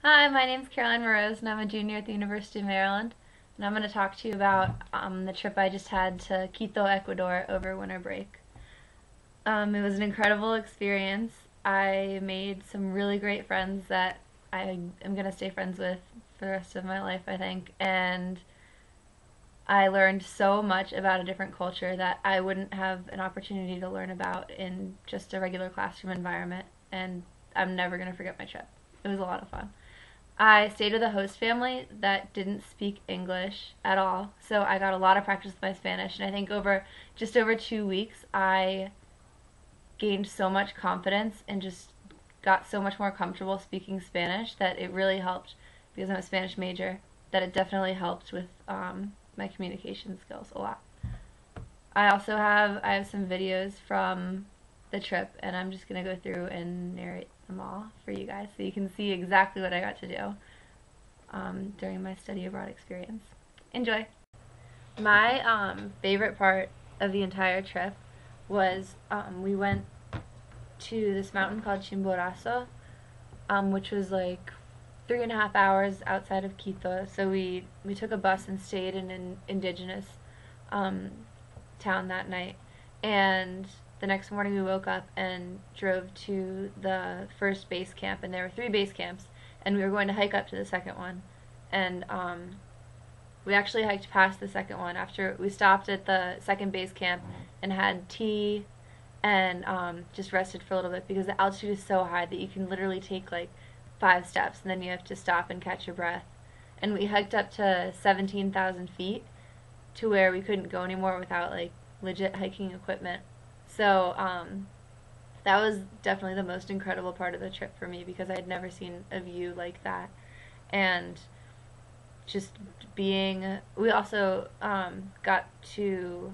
Hi, my name's Caroline Morose, and I'm a junior at the University of Maryland. And I'm going to talk to you about the trip I just had to Quito, Ecuador over winter break. It was an incredible experience. I made some really great friends that I am going to stay friends with for the rest of my life, I think. And I learned so much about a different culture that I wouldn't have an opportunity to learn about in just a regular classroom environment. And I'm never going to forget my trip. It was a lot of fun. I stayed with a host family that didn't speak English at all, so I got a lot of practice with my Spanish, and I think over 2 weeks I gained so much confidence and just got so much more comfortable speaking Spanish that it really helped because I'm a Spanish major, that it definitely helped with my communication skills a lot. I have some videos from the trip, and I'm just gonna go through and narrate them all for you guys so you can see exactly what I got to do during my study abroad experience. Enjoy! My favorite part of the entire trip was we went to this mountain called Chimborazo, which was like 3.5 hours outside of Quito. So we took a bus and stayed in an indigenous um, town that night. And the next morning we woke up and drove to the first base camp, and there were 3 base camps, and we were going to hike up to the second one. And we actually hiked past the second one after we stopped at the second base camp and had tea and just rested for a little bit because the altitude is so high that you can literally take like 5 steps and then you have to stop and catch your breath. And we hiked up to 17,000 feet to where we couldn't go anymore without like legit hiking equipment. So that was definitely the most incredible part of the trip for me because I had never seen a view like that. And just we also got to,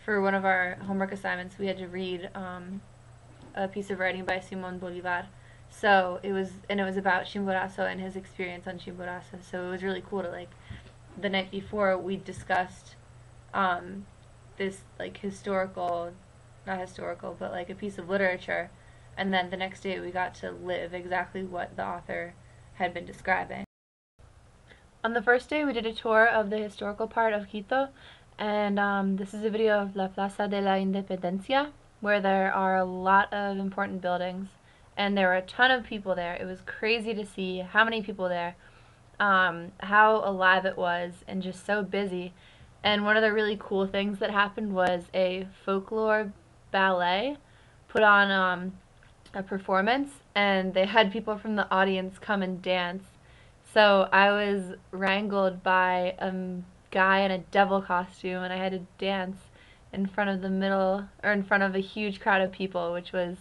for one of our homework assignments, we had to read a piece of writing by Simon Bolivar. So it was about Chimborazo and his experience on Chimborazo. So it was really cool to like, the night before we discussed this like not historical, but like a piece of literature, and then the next day we got to live exactly what the author had been describing. On the first day, we did a tour of the historical part of Quito, and this is a video of La Plaza de la Independencia, where there are a lot of important buildings, and there were a ton of people there. It was crazy to see how many people there, how alive it was, and just so busy. And one of the really cool things that happened was a folklore ballet put on a performance, and they had people from the audience come and dance. So I was wrangled by a guy in a devil costume, and I had to dance in front of in front of a huge crowd of people, which was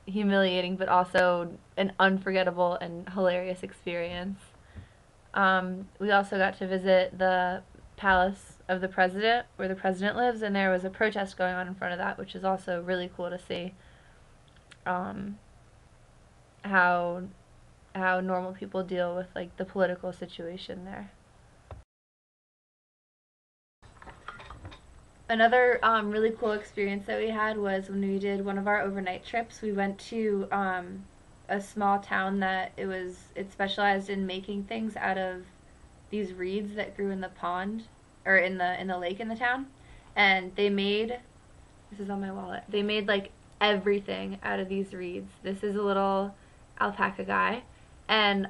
humiliating, but also an unforgettable and hilarious experience. We also got to visit the palace of the president, where the president lives, and there was a protest going on in front of that, which is also really cool to see. Um, how normal people deal with like the political situation there. Another really cool experience that we had was when we did one of our overnight trips. We went to a small town that it specialized in making things out of these reeds that grew in the pond or in the lake in the town, and this is on my wallet. They made like everything out of these reeds. This is a little alpaca guy, and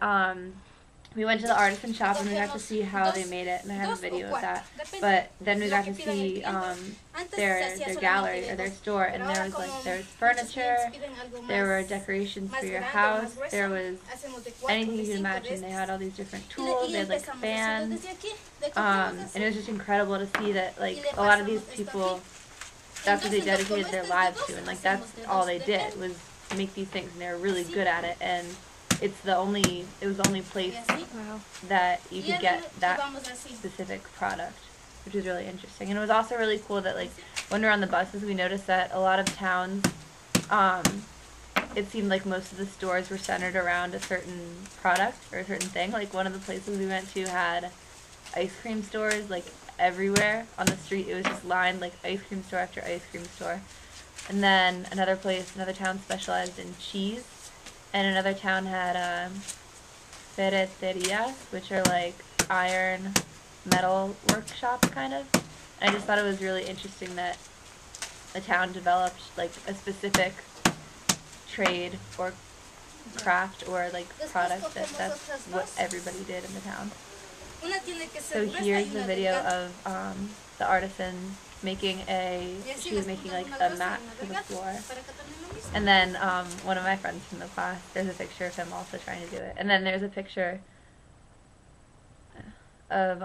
we went to the artisan shop and we got to see how they made it, and I have a video of that. But then we got to see their gallery or their store, and there was furniture, there were decorations for your house, there was anything you could imagine. They had all these different tools, they had like fans, and it was just incredible to see that like a lot of these people, that's what they dedicated their lives to, and like that's all they did was make these things, and they were really good at it. And it was the only place that you could get that specific product, which was really interesting. And it was also really cool that like when we were on the buses, we noticed that a lot of towns, it seemed like most of the stores were centered around a certain product or a certain thing. Like one of the places we went to had ice cream stores like everywhere on the street. It was just lined like ice cream store after ice cream store. And then another town specialized in cheese. and another town had ferreterias, which are like iron metal workshops kind of. And I just thought it was really interesting that a town developed like a specific trade or craft or like product that's what everybody did in the town. So here's the video of the artisan making she was making like a mat for the floor. And then one of my friends from the class, there's a picture of him also trying to do it. And then there's a picture of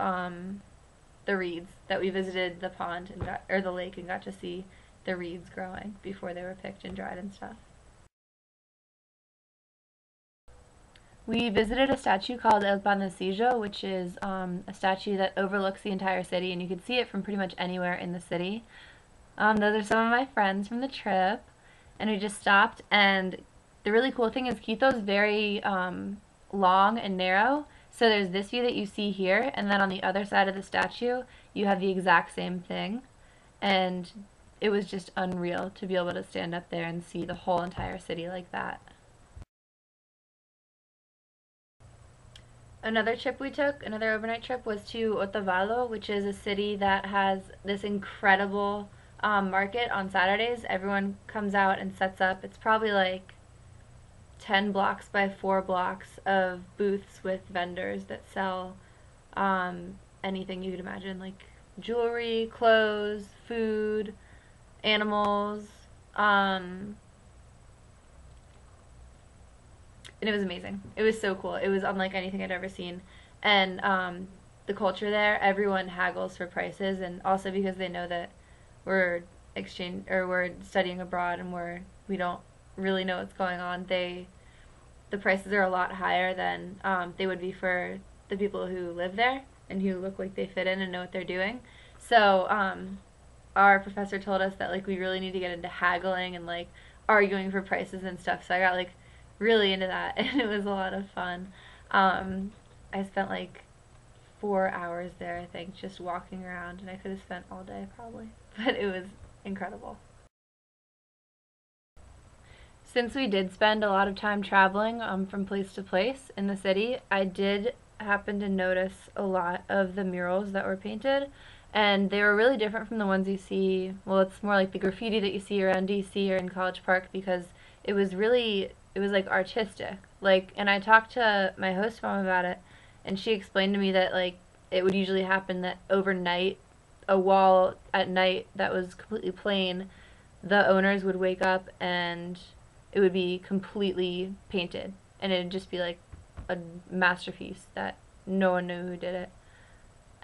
the reeds that we visited the pond and or the lake and got to see the reeds growing before they were picked and dried and stuff. We visited a statue called El Panecillo, which is a statue that overlooks the entire city, and you can see it from pretty much anywhere in the city. Those are some of my friends from the trip, and we just stopped, and the really cool thing is Quito is very long and narrow, so there's this view that you see here, and then on the other side of the statue, you have the exact same thing, and it was just unreal to be able to stand up there and see the whole entire city like that. Another trip we took, another overnight trip, was to Otavalo, which is a city that has this incredible market on Saturdays. Everyone comes out and sets up. It's probably like 10 blocks by 4 blocks of booths with vendors that sell anything you could imagine, like jewelry, clothes, food, animals. And it was amazing. It was so cool. It was unlike anything I'd ever seen. And the culture there, everyone haggles for prices, and also because they know that we're we're studying abroad and we don't really know what's going on. The prices are a lot higher than they would be for the people who live there and who look like they fit in and know what they're doing. So our professor told us that like we really need to get into haggling and like arguing for prices and stuff. So I got like really into that, and it was a lot of fun. I spent like 4 hours there, I think, just walking around, and I could have spent all day probably, but it was incredible. Since we did spend a lot of time traveling from place to place in the city, I did happen to notice a lot of the murals that were painted, and they were really different from the ones you see. Well, it's more like the graffiti that you see around DC or in College Park, because it was like artistic. Like, and I talked to my host mom about it, and she explained to me that like it would usually happen that overnight, a wall at night that was completely plain, the owners would wake up and it would be completely painted, and it'd just be like a masterpiece that no one knew who did it.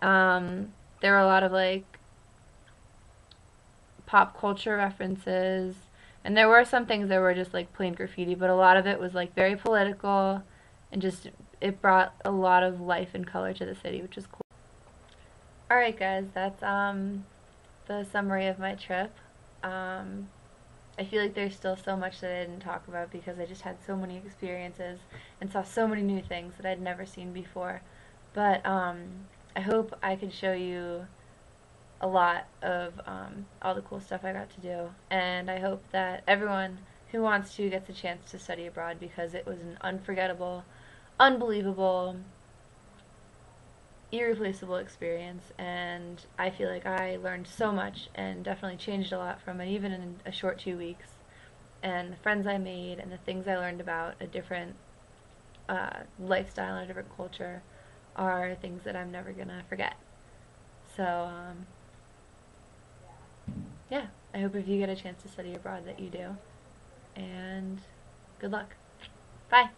There were a lot of like pop culture references, and there were some things that were just like plain graffiti, but a lot of it was like very political, and just it brought a lot of life and color to the city, which is cool. Alright guys, that's the summary of my trip. I feel like there's still so much that I didn't talk about because I just had so many experiences and saw so many new things that I'd never seen before. But I hope I could show you a lot of all the cool stuff I got to do, and I hope that everyone who wants to gets a chance to study abroad, because it was an unforgettable, unbelievable, irreplaceable experience, and I feel like I learned so much and definitely changed a lot from it, even in a short 2 weeks. And the friends I made and the things I learned about a different lifestyle and a different culture are things that I'm never gonna forget. So yeah, I hope if you get a chance to study abroad that you do, and good luck. Bye!